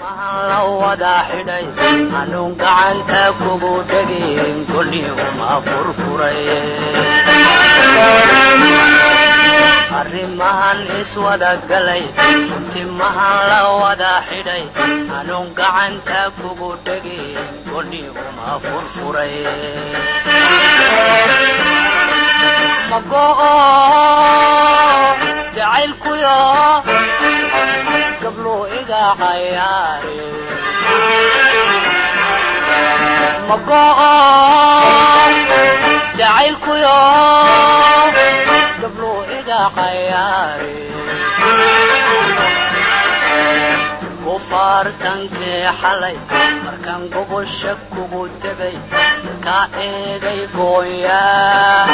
mahalla wada xidhay anuun gacanta kugu dhegin kullihuma furfuray arrimahan iswada galay intimahan la wada xidhay anuun gacanta kugu dhegin kullihuma furfuray magoo jacaylkuyo gablo iga cayaare magoo jacaylkuyo gablo iga cayaare gufaartankii xalay markaan gogosha kugu tegay ka eegay gooyaa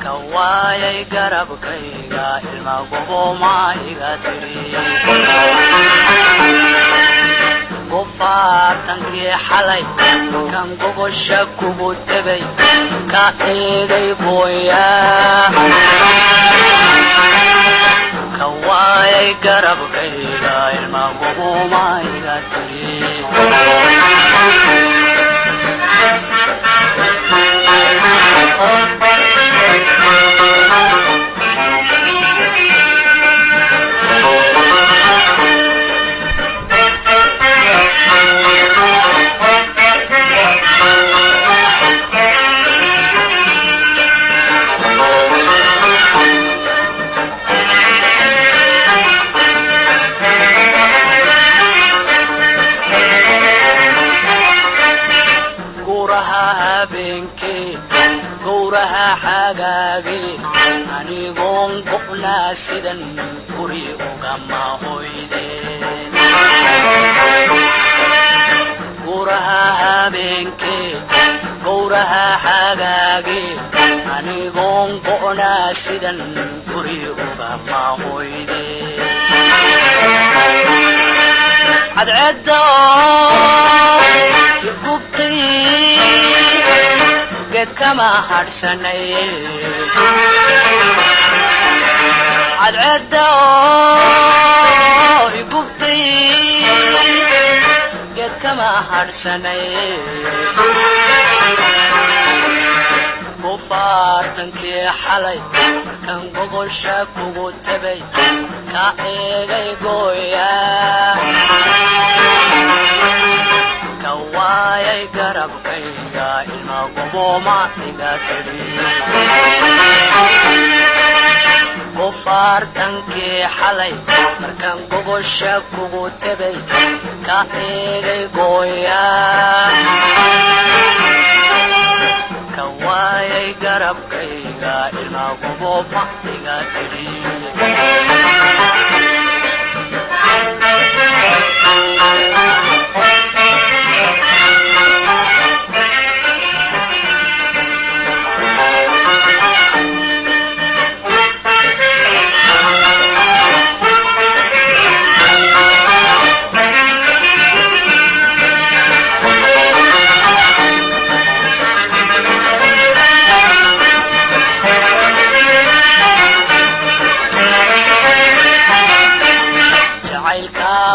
ka waayay garabkayga ilma goboma iga tiri gufaartankii xalay markaan gogosha kugu tegay ka eegay gooyaa ka waayay garabkayga ilma goboma iga tiri gowraha xagaagi anigoon go'naa sidan guri ugama hoydeen gowraha habeenkii gowraha xagaagi anigoon go'naa sidan guri ugama hoydeen cadceedda igubtay geed kama hadhsanay cadceedda igubtay geed kama hadhsanay gufaartankii xalay markaan gogosha kugu tegay ka eegay gooyaa ka waayay garabkayga ilma goboma iga tiri gufaartankii xalay markaan gogosha kugu tegay ka eegay gooyaa ka waayay garabkayga ilma goboma iga tiri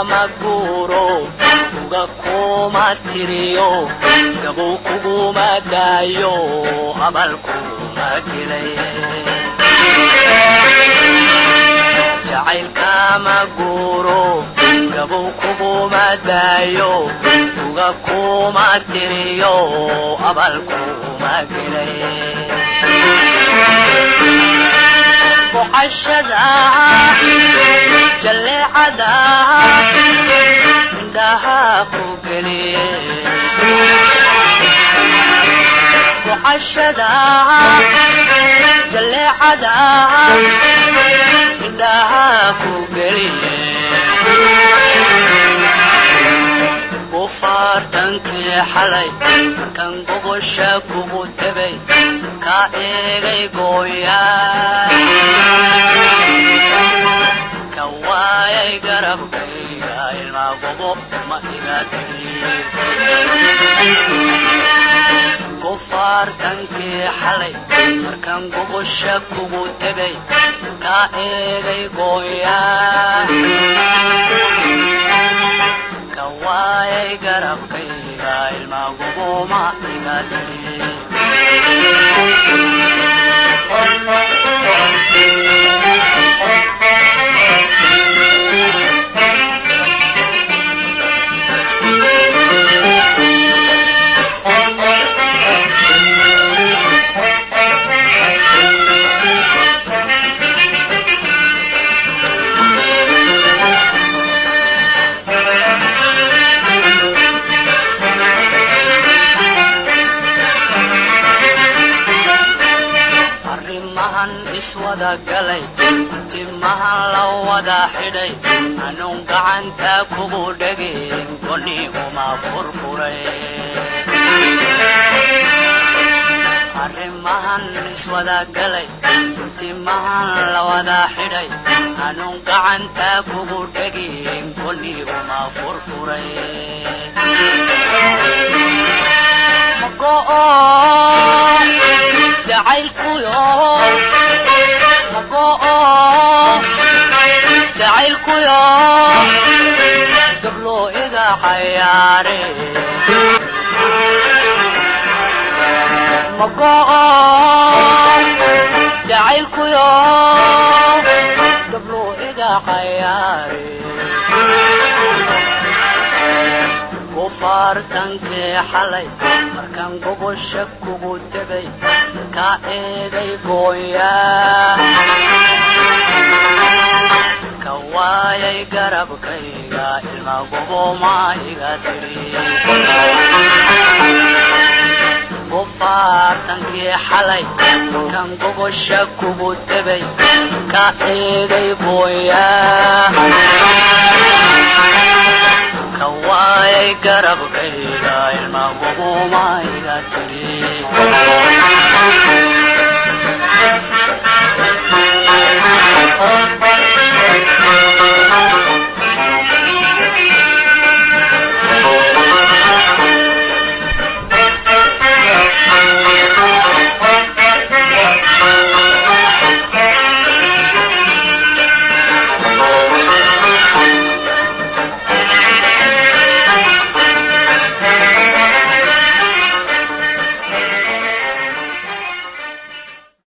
maguro uga kuma tiriyo gabo kuguma dayo abalku magilay jacaylka maguro gabo kuguma dayo uga kuma tiriyo abalku magilay وحشدا جلعدا عندها كوكلي وحشدا جلعدا عندها كوكلي gufaartankii xalay markaan gogosha kugu tegay ka eegay gooyaa ka waayay garabkayga ilma goboma iga tiri gufaartankii xalay markaan gogosha kugu tegay ka eegay gooyaa iswada galay timahan la wada xidhay anun gacanta kugu dhegin goni uma furfuray arrimahan iswada galay timahan la wada xidhay anun gacanta kugu dhegin goni uma furfuray mago jacaylkuyo gablo iga xayaare mago jacaylkuyo gablo iga xayaare gofaartankii xalay markaan gogosha kugu tegay ka eeday gooyaa ka waayay garabkayga ilma goboma iga tiri gofaartankii xalay markaan gogosha kugu tegay ka eeday gooyaa kawaay garabkayga ilma goboma iga tiri